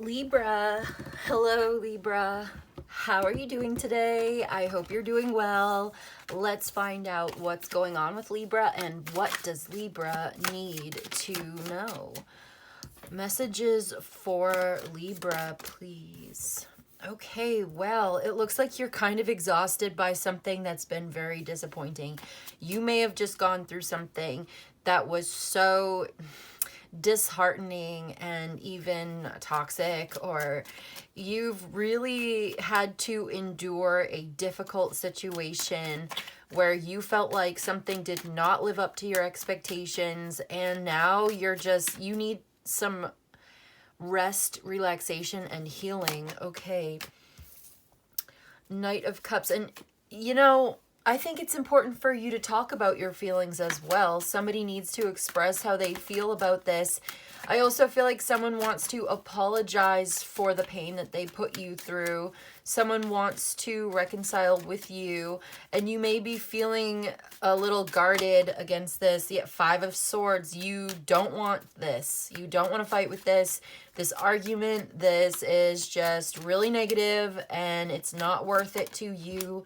Libra, hello Libra. How are you doing today? I hope you're doing well. Let's find out what's going on with Libra and what does Libra need to know. Messages for Libra, please. Okay, well, it looks like you're kind of exhausted by something that's been very disappointing. You may have just gone through something that was so disheartening and even toxic, or you've really had to endure a difficult situation where you felt like something did not live up to your expectations, and now you need some rest, relaxation, and healing. Okay. Knight of Cups. And I think it's important for you to talk about your feelings as well. Somebody needs to express how they feel about this. I also feel like someone wants to apologize for the pain that they put you through. Someone wants to reconcile with you, and you may be feeling a little guarded against this. Yet 5 of Swords, you don't want this. You don't want to fight with this argument. This is just really negative, and it's not worth it to you.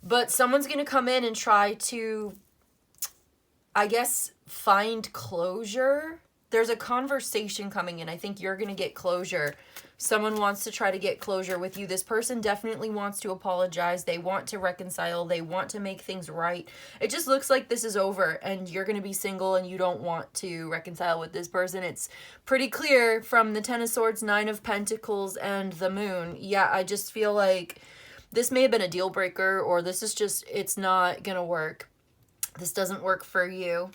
But someone's going to come in and try to, I guess, find closure. There's a conversation coming in. I think you're going to get closure. Someone wants to try to get closure with you. This person definitely wants to apologize. They want to reconcile. They want to make things right. It just looks like this is over and you're going to be single and you don't want to reconcile with this person. It's pretty clear from the 10 of Swords, 9 of Pentacles, and the Moon. Yeah, I just feel like this may have been a deal breaker, or this is just, it's not going to work. This doesn't work for you.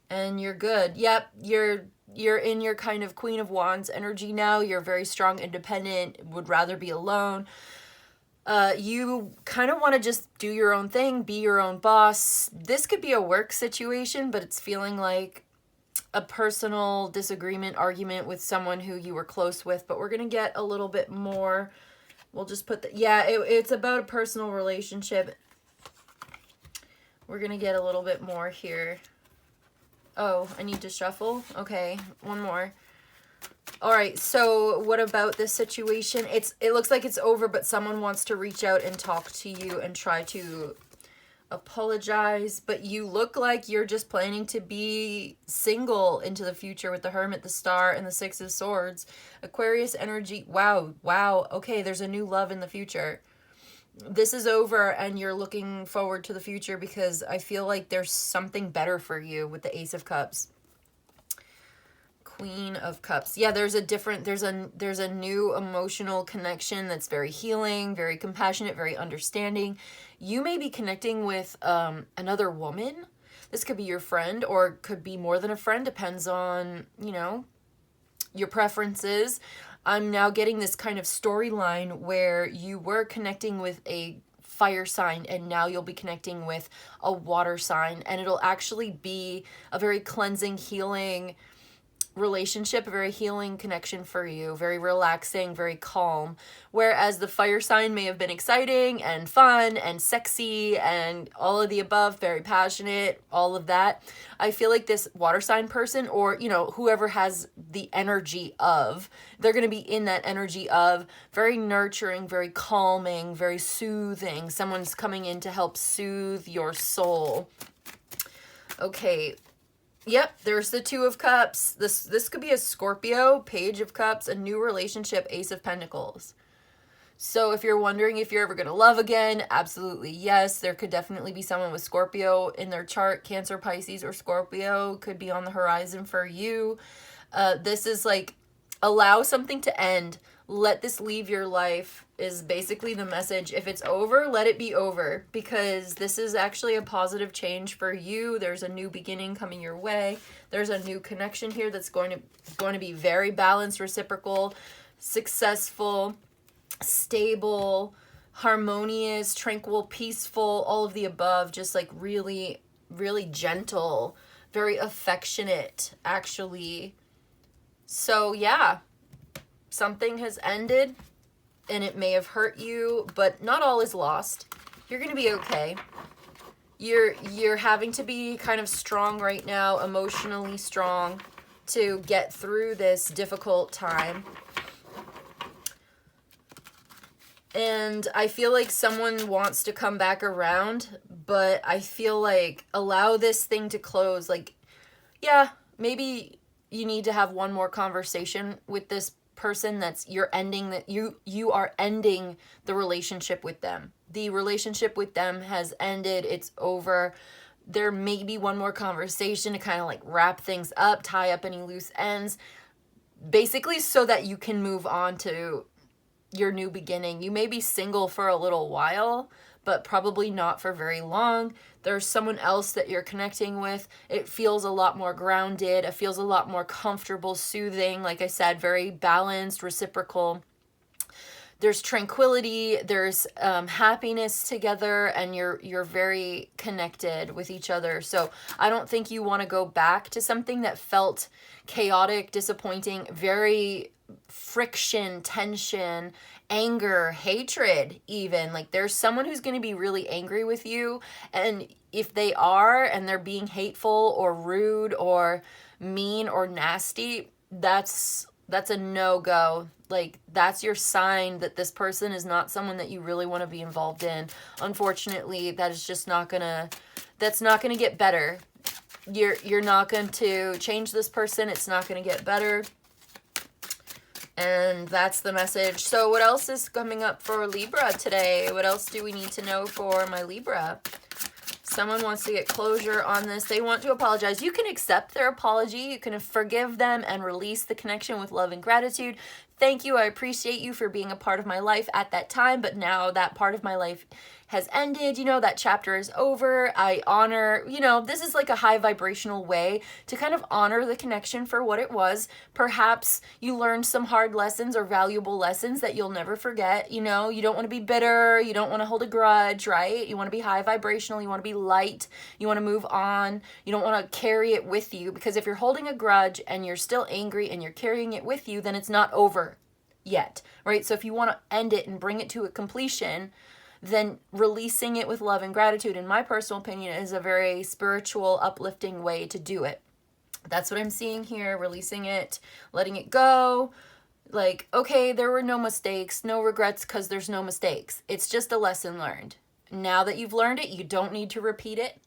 And you're good. Yep, you're in your kind of Queen of Wands energy now. You're very strong, independent, would rather be alone. You kind of want to just do your own thing, be your own boss. This could be a work situation, but it's feeling like a personal disagreement, argument with someone who you were close with. But we're going to get a little bit more. We'll just put it's about a personal relationship. We're going to get a little bit more here. Oh, I need to shuffle? Okay, one more. All right, so what about this situation? It looks like it's over, but someone wants to reach out and talk to you and try to apologize. But you look like you're just planning to be single into the future with the Hermit, the Star, and the 6 of Swords. Aquarius energy. Wow. Okay, there's a new love in the future. This is over and you're looking forward to the future because I feel like there's something better for you with the Ace of Cups. Queen of Cups. Yeah, there's a new emotional connection that's very healing, very compassionate, very understanding. You may be connecting with another woman. This could be your friend or could be more than a friend, depends on, your preferences. I'm now getting this kind of storyline where you were connecting with a fire sign and now you'll be connecting with a water sign, and it'll actually be a very cleansing, healing relationship, a very healing connection for you, very relaxing, very calm. Whereas the fire sign may have been exciting and fun and sexy and all of the above, very passionate, all of that. I feel like this water sign person, or whoever has the energy of, they're going to be in that energy of very nurturing, very calming, very soothing. Someone's coming in to help soothe your soul. Okay. Yep, there's the 2 of Cups. This could be a Scorpio, Page of Cups, a new relationship, Ace of Pentacles. So if you're wondering if you're ever going to love again, absolutely yes. There could definitely be someone with Scorpio in their chart. Cancer, Pisces, or Scorpio could be on the horizon for you. This is like, allow something to end. Let this leave your life is basically the message. If it's over, let it be over, because this is actually a positive change for you. There's a new beginning coming your way. There's a new connection here that's going to be very balanced, reciprocal, successful, stable, harmonious, tranquil, peaceful, all of the above. Just like really, really gentle, very affectionate, actually. So yeah. Something has ended and it may have hurt you, but not all is lost. You're going to be okay. You're having to be kind of strong right now, emotionally strong. to get through this difficult time. And I feel like someone wants to come back around, but I feel like allow this thing to close. Like, yeah, maybe you need to have one more conversation with this person that you are ending the relationship with them. The relationship with them has ended. It's over. There may be one more conversation to kind of like wrap things up, tie up any loose ends, basically so that you can move on to your new beginning. You may be single for a little while, but probably not for very long. There's someone else that you're connecting with. It feels a lot more grounded. It feels a lot more comfortable, soothing. Like I said, very balanced, reciprocal. There's tranquility, there's happiness together, and you're very connected with each other. So I don't think you want to go back to something that felt chaotic, disappointing, very friction, tension, anger, hatred even. Like there's someone who's going to be really angry with you, and if they are and they're being hateful or rude or mean or nasty, that's a no-go. Like that's your sign that this person is not someone that you really want to be involved in. Unfortunately, that's not gonna get better. You're not going to change this person. It's not going to get better. And that's the message. So what else is coming up for Libra today? What else do we need to know for my Libra? Someone wants to get closure on this. They want to apologize. You can accept their apology. You can forgive them and release the connection with love and gratitude. Thank you. I appreciate you for being a part of my life at that time, but now that part of my life has ended. That chapter is over. I honor, this is like a high vibrational way to kind of honor the connection for what it was. Perhaps you learned some hard lessons or valuable lessons that you'll never forget. You don't want to be bitter. You don't want to hold a grudge, right? You want to be high vibrational. You want to be light. You want to move on. You don't want to carry it with you, because if you're holding a grudge and you're still angry and you're carrying it with you, then it's not over yet, right? So if you want to end it and bring it to a completion, then releasing it with love and gratitude, in my personal opinion, is a very spiritual, uplifting way to do it. That's what I'm seeing here. Releasing it, letting it go. Like, okay, there were no mistakes, no regrets, because there's no mistakes. It's just a lesson learned. Now that you've learned it, you don't need to repeat it.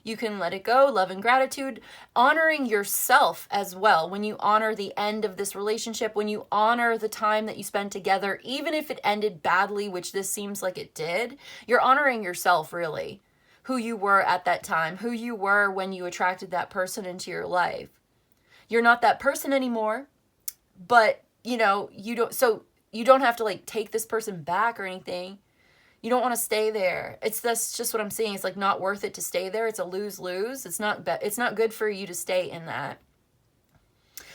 You can let it go, love and gratitude, honoring yourself as well. When you honor the end of this relationship, when you honor the time that you spent together, even if it ended badly, which this seems like it did, you're honoring yourself, really. Who you were at that time, who you were when you attracted that person into your life. You're not that person anymore, but you don't have to like take this person back or anything. You don't want to stay there. That's just what I'm saying. It's like not worth it to stay there. It's a lose-lose. It's not good for you to stay in that.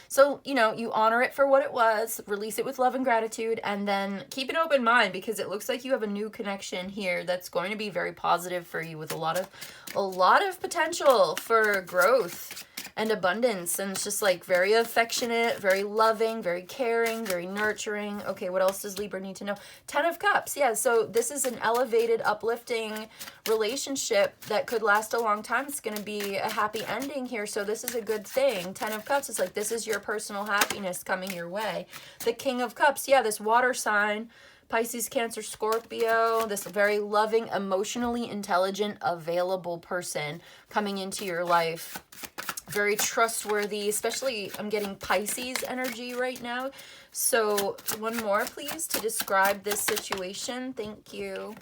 So, you honor it for what it was, release it with love and gratitude, and then keep an open mind, because it looks like you have a new connection here that's going to be very positive for you, with a lot of potential for growth and abundance. And it's just like very affectionate, very loving, very caring, very nurturing. Okay, what else does Libra need to know? 10 of Cups. Yeah, so this is an elevated, uplifting relationship that could last a long time. It's going to be a happy ending here, so this is a good thing. 10 of Cups is like, this is your personal happiness coming your way. The King of Cups, yeah, this water sign, Pisces, Cancer, Scorpio, this very loving, emotionally intelligent, available person coming into your life. Very trustworthy, especially I'm getting Pisces energy right now. So one more, please, to describe this situation. Thank you.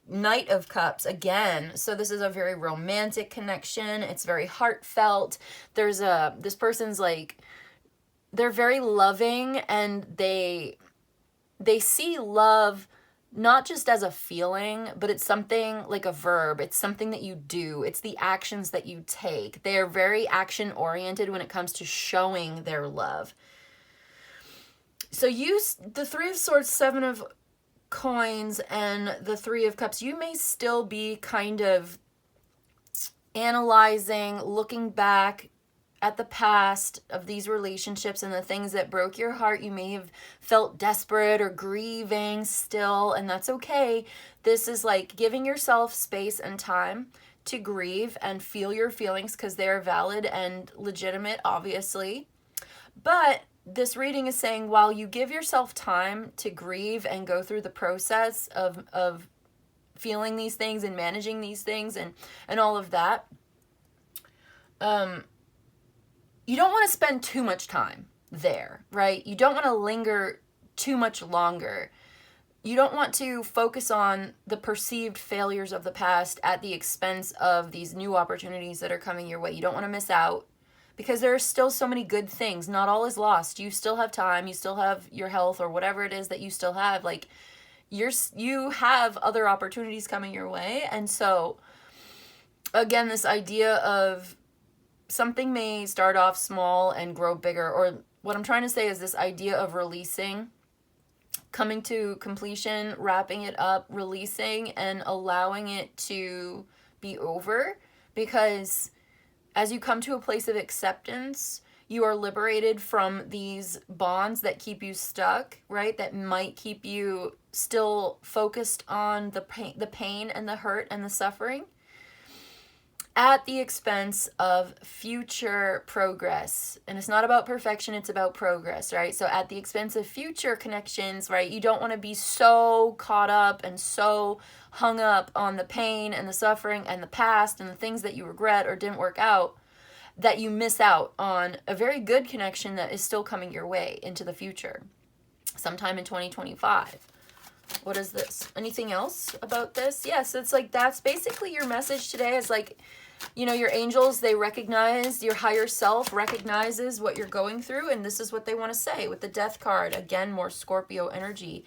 Knight of Cups again. So this is a very romantic connection. It's very heartfelt. This person's like, they're very loving, and they see love not just as a feeling, but it's something like a verb. It's something that you do. It's the actions that you take. They are very action oriented when it comes to showing their love. So use the Three of Swords, Seven of Coins, and the Three of Cups. You may still be kind of analyzing, looking back at the past of these relationships and the things that broke your heart. You may have felt desperate or grieving still, and that's okay. This is like giving yourself space and time to grieve and feel your feelings because they are valid and legitimate, obviously. But this reading is saying while you give yourself time to grieve and go through the process of feeling these things and managing these things and all of that, you don't want to spend too much time there, right? You don't want to linger too much longer. You don't want to focus on the perceived failures of the past at the expense of these new opportunities that are coming your way. You don't want to miss out because there are still so many good things. Not all is lost. You still have time. You still have your health or whatever it is that you still have. Like, you have other opportunities coming your way. And so, again, this idea of something may start off small and grow bigger, or what I'm trying to say is this idea of releasing, coming to completion, wrapping it up, releasing, and allowing it to be over. Because as you come to a place of acceptance, you are liberated from these bonds that keep you stuck, right? That might keep you still focused on the pain and the hurt and the suffering at the expense of future progress. And it's not about perfection, it's about progress, right? So at the expense of future connections, right? You don't want to be so caught up and so hung up on the pain and the suffering and the past and the things that you regret or didn't work out that you miss out on a very good connection that is still coming your way into the future, sometime in 2025. What is this? Anything else about this? Yes, it's like that's basically your message today is like, you know, your angels, they recognize, your higher self recognizes what you're going through, and this is what they want to say with the Death card. Again, more Scorpio energy.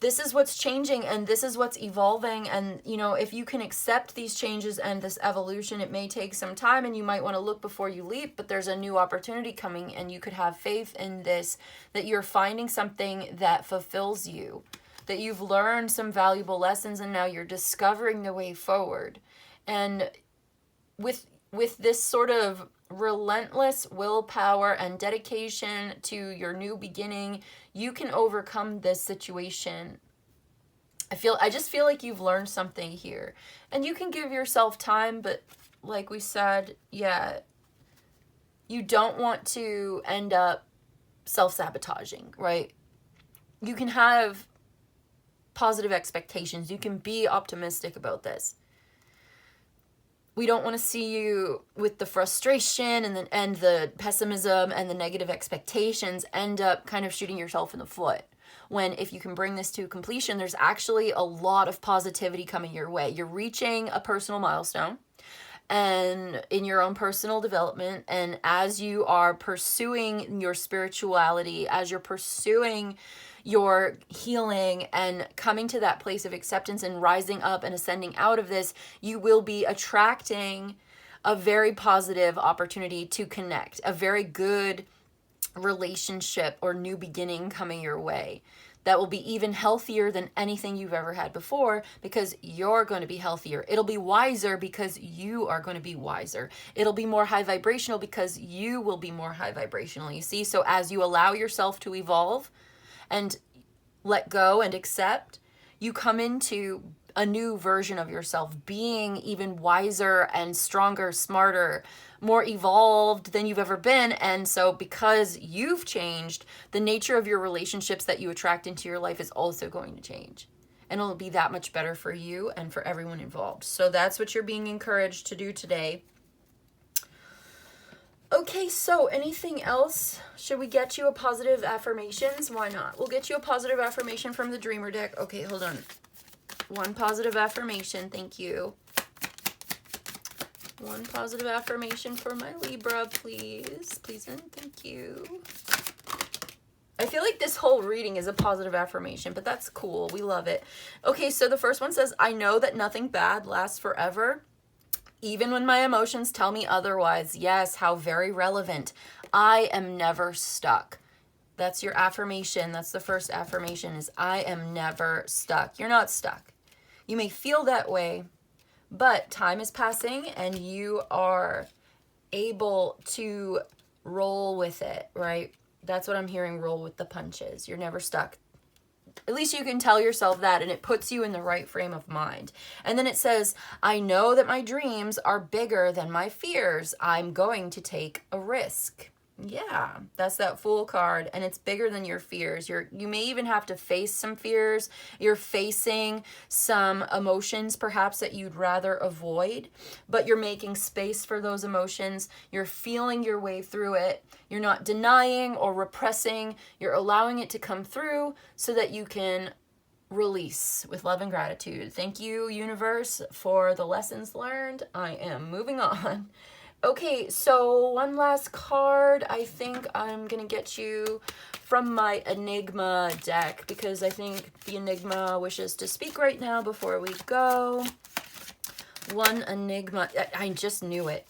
This is what's changing and this is what's evolving. And, you know, if you can accept these changes and this evolution, it may take some time and you might want to look before you leap, but there's a new opportunity coming and you could have faith in this, that you're finding something that fulfills you, that you've learned some valuable lessons and now you're discovering the way forward. And with this sort of relentless willpower and dedication to your new beginning, you can overcome this situation. I just feel like you've learned something here. And you can give yourself time, but like we said, yeah, you don't want to end up self-sabotaging, right? You can have positive expectations. You can be optimistic about this. We don't want to see you with the frustration and the pessimism and the negative expectations end up kind of shooting yourself in the foot. When if you can bring this to completion, there's actually a lot of positivity coming your way. You're reaching a personal milestone and in your own personal development. And as you are pursuing your spirituality, as you're pursuing your healing and coming to that place of acceptance and rising up and ascending out of this, you will be attracting a very positive opportunity to connect, a very good relationship or new beginning coming your way that will be even healthier than anything you've ever had before, because you're going to be healthier. It'll be wiser because you are going to be wiser. It'll be more high vibrational because you will be more high vibrational, you see? So as you allow yourself to evolve and let go and accept, you come into a new version of yourself, being even wiser and stronger, smarter, more evolved than you've ever been. And so because you've changed, the nature of your relationships that you attract into your life is also going to change. And it'll be that much better for you and for everyone involved. So that's what you're being encouraged to do today. Okay, so anything else? Should we get you a positive affirmations? Why not? We'll get you a positive affirmation from the Dreamer deck. Okay, hold on. One positive affirmation, thank you. One positive affirmation for my Libra, please. Please and thank you. I feel like this whole reading is a positive affirmation, but that's cool. We love it. Okay, so the first one says, I know that nothing bad lasts forever, even when my emotions tell me otherwise. Yes, how very relevant. I am never stuck. That's your affirmation. That's the first affirmation, is I am never stuck. You're not stuck. You may feel that way, but time is passing and you are able to roll with it, right? That's what I'm hearing, roll with the punches. You're never stuck. At least you can tell yourself that, and it puts you in the right frame of mind. And then it says, I know that my dreams are bigger than my fears. I'm going to take a risk. Yeah, that's that Fool card, and it's bigger than your fears. You may even have to face some fears. You're facing some emotions perhaps that you'd rather avoid, but you're making space for those emotions. You're feeling your way through it. You're not denying or repressing. You're allowing it to come through so that you can release with love and gratitude. Thank you, universe, for the lessons learned. I am moving on. Okay, so one last card. I think I'm going to get you from my Enigma deck because I think the Enigma wishes to speak right now before we go. One Enigma. I just knew it.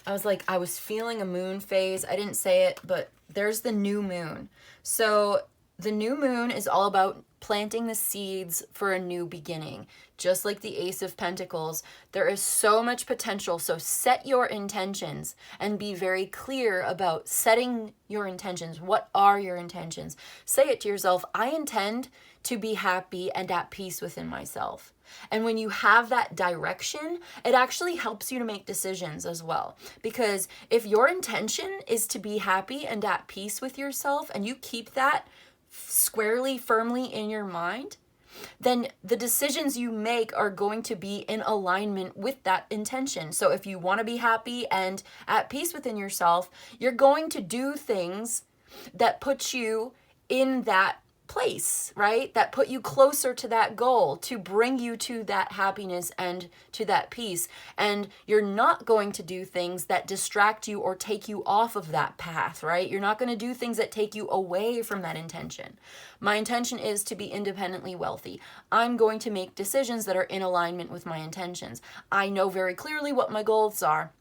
I was like, I was feeling a moon phase. I didn't say it, but there's the new moon. So the new moon is all about planting the seeds for a new beginning. Just like the Ace of Pentacles, there is so much potential. So set your intentions and be very clear about setting your intentions. What are your intentions? Say it to yourself, I intend to be happy and at peace within myself. And when you have that direction, it actually helps you to make decisions as well. Because if your intention is to be happy and at peace with yourself, and you keep that squarely, firmly in your mind, then the decisions you make are going to be in alignment with that intention. So if you want to be happy and at peace within yourself, you're going to do things that put you in that place, right? That put you closer to that goal, to bring you to that happiness and to that peace. And you're not going to do things that distract you or take you off of that path, right? You're not going to do things that take you away from that intention. My intention is to be independently wealthy. I'm going to make decisions that are in alignment with my intentions. I know very clearly what my goals are,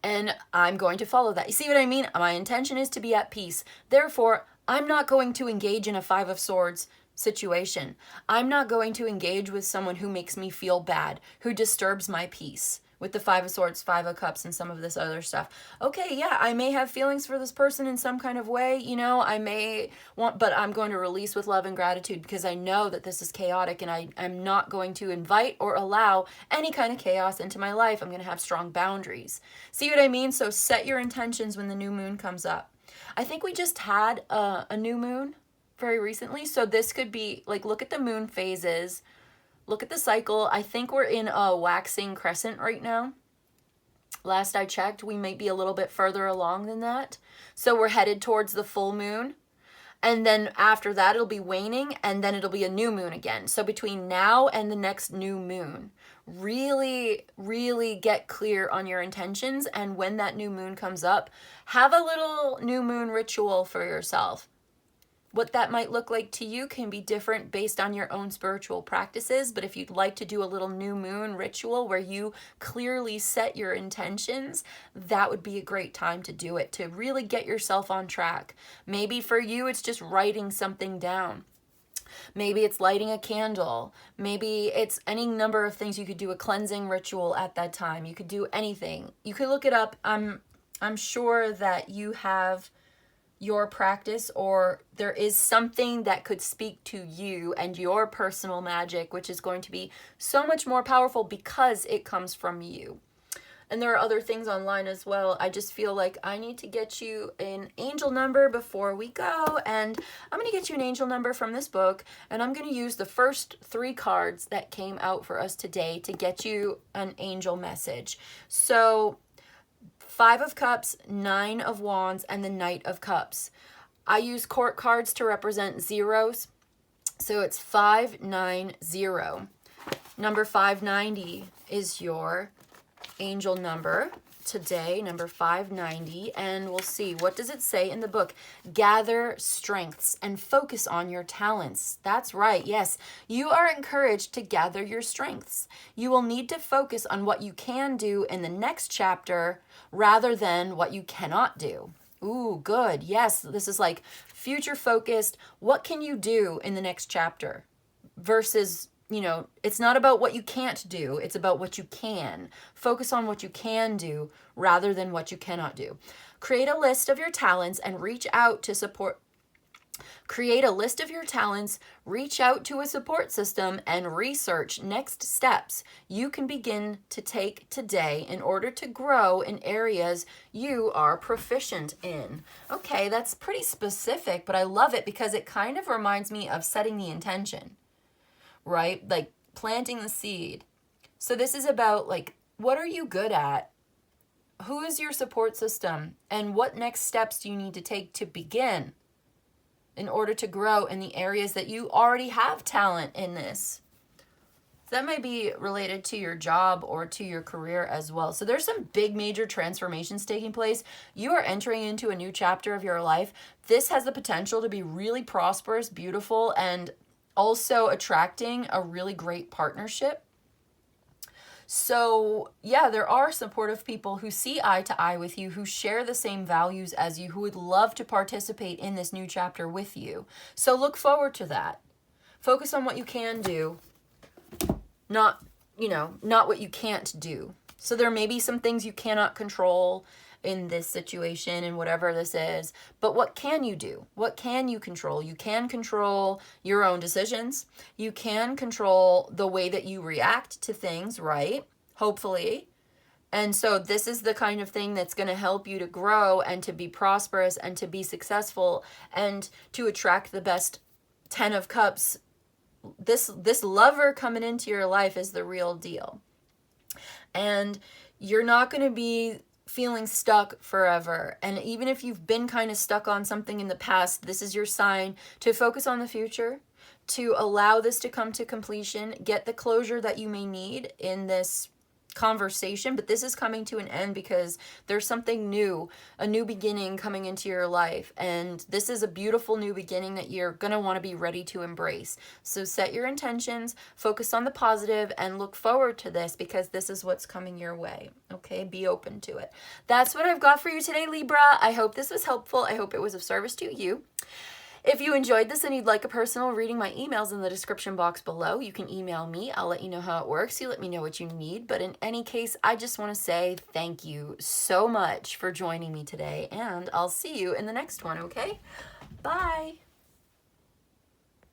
and I'm going to follow that. You see what I mean? My intention is to be at peace. Therefore, I'm not going to engage in a Five of Swords situation. I'm not going to engage with someone who makes me feel bad, who disturbs my peace. With the Five of Swords, Five of Cups, and some of this other stuff. Okay, yeah, I may have feelings for this person in some kind of way, you know, I may want, but I'm going to release with love and gratitude because I know that this is chaotic, and I'm not going to invite or allow any kind of chaos into my life. I'm going to have strong boundaries. See what I mean? So set your intentions when the new moon comes up. I think we just had a new moon very recently. So this could be like, look at the moon phases. Look at the cycle. I think we're in a waxing crescent right now. Last I checked, we might be a little bit further along than that. So we're headed towards the full moon. And then after that, it'll be waning, and then it'll be a new moon again. So between now and the next new moon, really, really get clear on your intentions. And when that new moon comes up, have a little new moon ritual for yourself. What that might look like to you can be different based on your own spiritual practices. But if you'd like to do a little new moon ritual where you clearly set your intentions, that would be a great time to do it, to really get yourself on track. Maybe for you, it's just writing something down. Maybe it's lighting a candle. Maybe it's any number of things. You could do a cleansing ritual at that time. You could do anything. You could look it up. I'm sure that you have your practice, or there is something that could speak to you and your personal magic, which is going to be so much more powerful because it comes from you. And there are other things online as well. I just feel like I need to get you an angel number before we go. And I'm going to get you an angel number from this book. And I'm going to use the first 3 cards that came out for us today to get you an angel message. So 5 of Cups, 9 of Wands, and the Knight of Cups. I use court cards to represent zeros. So it's 590. Number 590 is your angel number today, number 590. And we'll see, what does it say in the book? Gather strengths and focus on your talents. That's right. Yes, you are encouraged to gather your strengths. You will need to focus on what you can do in the next chapter rather than what you cannot do. Ooh, good. Yes, this is like future focused. What can you do in the next chapter versus, you know, it's not about what you can't do. It's about what you can. Focus on what you can do rather than what you cannot do. Create a list of your talents and reach out to support Create a list of your talents, reach out to a support system, and research next steps you can begin to take today in order to grow in areas you are proficient in. Okay, that's pretty specific, but I love it because it kind of reminds me of setting the intention, right? Like planting the seed. So this is about like, what are you good at? Who is your support system? And what next steps do you need to take to begin in order to grow in the areas that you already have talent in this? That might be related to your job or to your career as well. So there's some big major transformations taking place. You are entering into a new chapter of your life. This has the potential to be really prosperous, beautiful, and also attracting a really great partnership. So yeah, there are supportive people who see eye to eye with you, who share the same values as you, who would love to participate in this new chapter with you. So look forward to that. Focus on what you can do, not what you can't do. So there may be some things you cannot control in this situation and whatever this is, but what can you do? What can you control? You can control your own decisions. You can control the way that you react to things, right? Hopefully. And so this is the kind of thing that's going to help you to grow and to be prosperous and to be successful and to attract the best 10 of cups. This lover coming into your life is the real deal. And you're not going to be feeling stuck forever. And even if you've been kind of stuck on something in the past, this is your sign to focus on the future, to allow this to come to completion, get the closure that you may need in this conversation. But this is coming to an end because there's something new, a new beginning coming into your life. And this is a beautiful new beginning that you're going to want to be ready to embrace. So set your intentions, focus on the positive, and look forward to this because this is what's coming your way. Okay, be open to it. That's what I've got for you today, Libra. I hope this was helpful. I hope it was of service to you. If you enjoyed this and you'd like a personal reading, my email's in the description box below. You can email me. I'll let you know how it works. You let me know what you need. But in any case, I just want to say thank you so much for joining me today, and I'll see you in the next one, okay? Bye.